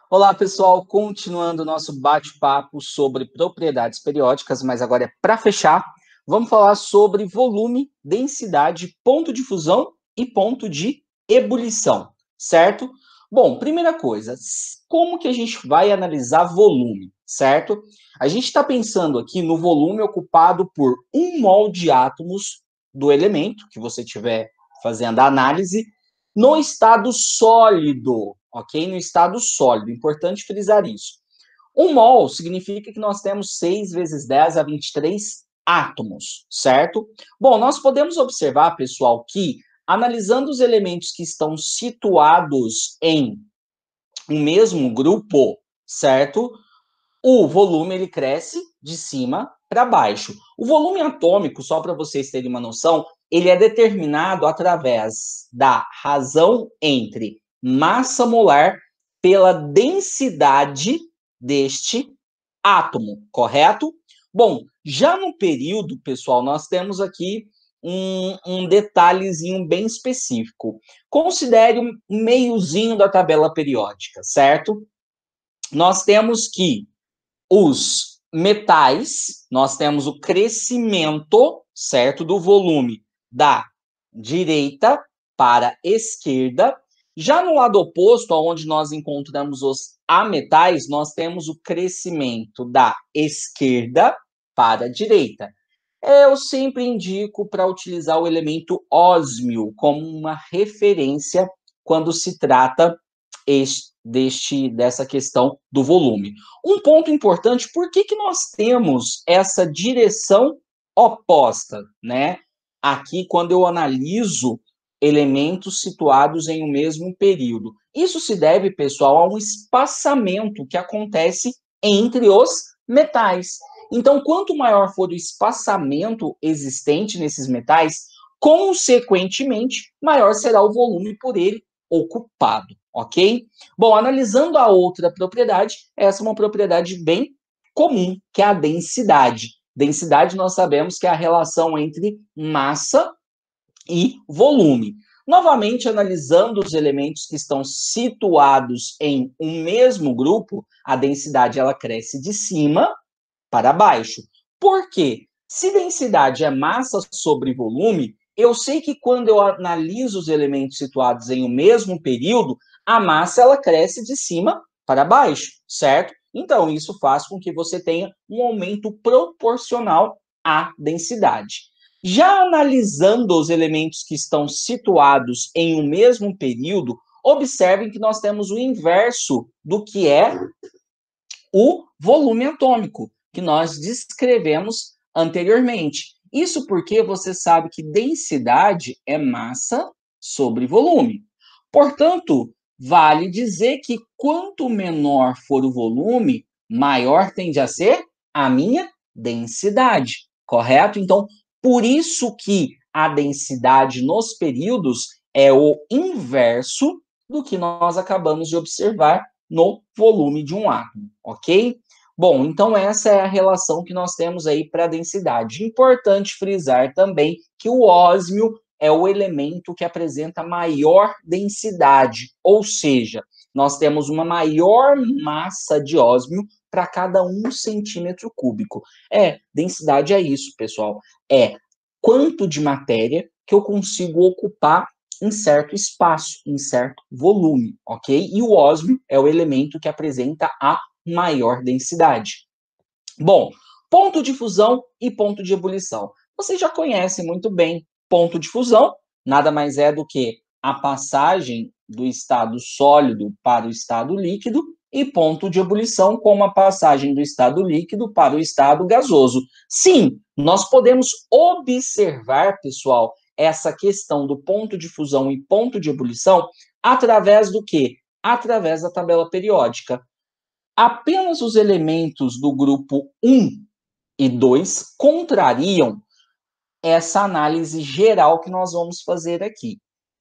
Olá, pessoal. Continuando o nosso bate-papo sobre propriedades periódicas, mas agora é para fechar. Vamos falar sobre volume, densidade, ponto de fusão e ponto de ebulição, certo? Bom, primeira coisa, como que a gente vai analisar volume, certo? A gente está pensando aqui no volume ocupado por 1 mol de átomos do elemento que você estiver fazendo a análise no estado sólido, ok? No estado sólido, importante frisar isso. 1 mol significa que nós temos 6 vezes 10 a 23 átomos, certo? Bom, nós podemos observar, pessoal, que analisando os elementos que estão situados em um mesmo grupo, certo? O volume ele cresce de cima para baixo. O volume atômico, só para vocês terem uma noção, ele é determinado através da razão entre massa molar pela densidade deste átomo, correto? Bom, já no período, pessoal, nós temos aqui um detalhezinho bem específico. Considere um meiozinho da tabela periódica, certo? Nós temos que os metais, nós temos o crescimento, certo, do volume da direita para a esquerda. Já no lado oposto, onde nós encontramos os ametais, nós temos o crescimento da esquerda para a direita. Eu sempre indico para utilizar o elemento ósmio como uma referência quando se trata dessa questão do volume. Um ponto importante, por que nós temos essa direção oposta, né? Aqui, quando eu analiso elementos situados em um mesmo período. Isso se deve, pessoal, a um espaçamento que acontece entre os metais. Então, quanto maior for o espaçamento existente nesses metais, consequentemente, maior será o volume por ele ocupado, ok? Bom, analisando a outra propriedade, essa é uma propriedade bem comum, que é a densidade. Densidade, nós sabemos que é a relação entre massa e volume. Novamente, analisando os elementos que estão situados em um mesmo grupo, a densidade ela cresce de cima para baixo. Por quê? Se densidade é massa sobre volume, eu sei que quando eu analiso os elementos situados em um mesmo período, a massa ela cresce de cima para baixo, certo? Então, isso faz com que você tenha um aumento proporcional à densidade. Já analisando os elementos que estão situados em um mesmo período, observem que nós temos o inverso do que é o volume atômico, que nós descrevemos anteriormente. Isso porque você sabe que densidade é massa sobre volume. Portanto, vale dizer que quanto menor for o volume, maior tende a ser a minha densidade, correto? Então, por isso que a densidade nos períodos é o inverso do que nós acabamos de observar no volume de um átomo, ok? Bom, então essa é a relação que nós temos aí para a densidade. Importante frisar também que o ósmio é o elemento que apresenta maior densidade, ou seja, nós temos uma maior massa de ósmio para cada 1 cm3. Densidade é isso, pessoal. É quanto de matéria que eu consigo ocupar em certo espaço, em certo volume, ok? E o ósmio é o elemento que apresenta a maior densidade. Bom, ponto de fusão e ponto de ebulição. Vocês já conhecem muito bem ponto de fusão, nada mais é do que a passagem do estado sólido para o estado líquido, e ponto de ebulição como a passagem do estado líquido para o estado gasoso. Sim, nós podemos observar, pessoal, essa questão do ponto de fusão e ponto de ebulição através do quê? Através da tabela periódica. Apenas os elementos do grupo 1 e 2 contrariam essa análise geral que nós vamos fazer aqui.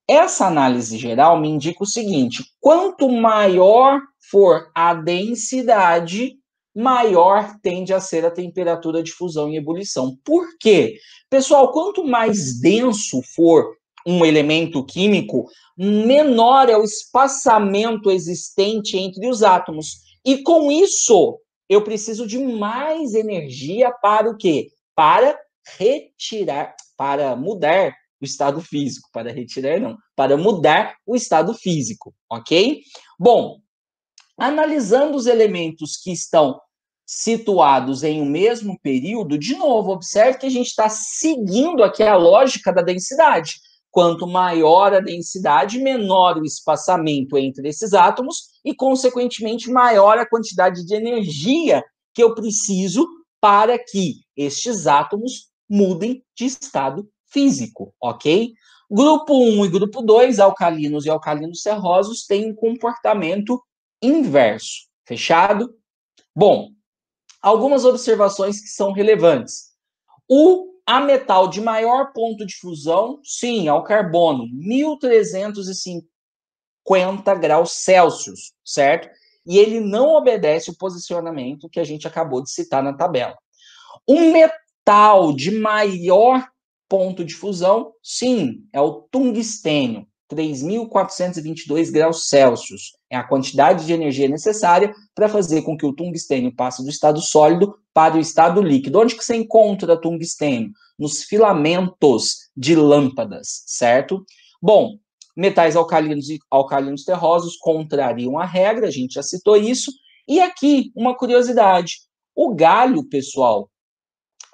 Essa análise geral me indica o seguinte: quanto maior for a densidade, maior tende a ser a temperatura de fusão e ebulição. Por quê? Pessoal, quanto mais denso for um elemento químico, menor é o espaçamento existente entre os átomos. E com isso, eu preciso de mais energia para o quê? Para retirar, para mudar o estado físico. Para retirar, não. Para mudar o estado físico, ok? Bom, analisando os elementos que estão situados em um mesmo período, de novo, observe que a gente está seguindo aqui a lógica da densidade. Quanto maior a densidade, menor o espaçamento entre esses átomos e, consequentemente, maior a quantidade de energia que eu preciso para que estes átomos mudem de estado físico, ok? Grupo 1 e grupo 2, alcalinos e alcalinos terrosos, têm um comportamento inverso. Fechado? Bom, algumas observações que são relevantes. O ametal de maior ponto de fusão, sim, é o carbono, 1350 graus Celsius, certo? E ele não obedece o posicionamento que a gente acabou de citar na tabela. Um metal de maior ponto de fusão, sim, é o tungstênio, 3.422 graus Celsius. É a quantidade de energia necessária para fazer com que o tungstênio passe do estado sólido para o estado líquido. Onde que você encontra tungstênio? Nos filamentos de lâmpadas, certo? Bom, metais alcalinos e alcalinos terrosos contrariam a regra, a gente já citou isso. E aqui, uma curiosidade. O galho, pessoal,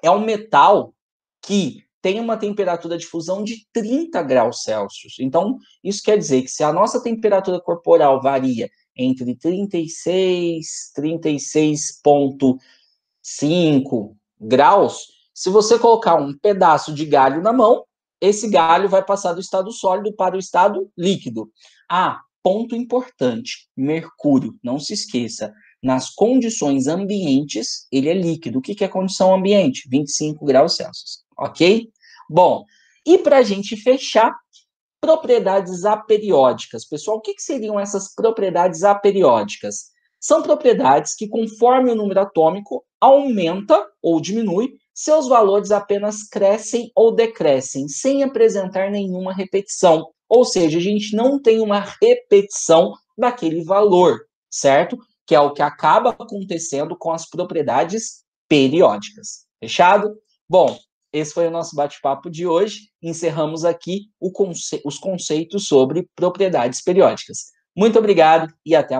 é um metal que tem uma temperatura de fusão de 30 graus Celsius. Então, isso quer dizer que se a nossa temperatura corporal varia entre 36 e 36,5 graus, se você colocar um pedaço de galho na mão, esse galho vai passar do estado sólido para o estado líquido. Ah, ponto importante, mercúrio, não se esqueça, nas condições ambientes, ele é líquido. O que é condição ambiente? 25 graus Celsius, ok? Bom, e para a gente fechar, propriedades aperiódicas. Pessoal, o que seriam essas propriedades aperiódicas? São propriedades que, conforme o número atômico aumenta ou diminui, seus valores apenas crescem ou decrescem, sem apresentar nenhuma repetição. Ou seja, a gente não tem uma repetição daquele valor, certo? Que é o que acaba acontecendo com as propriedades periódicas. Fechado? Bom, esse foi o nosso bate-papo de hoje. Encerramos aqui os conceitos sobre propriedades periódicas. Muito obrigado e até a próxima.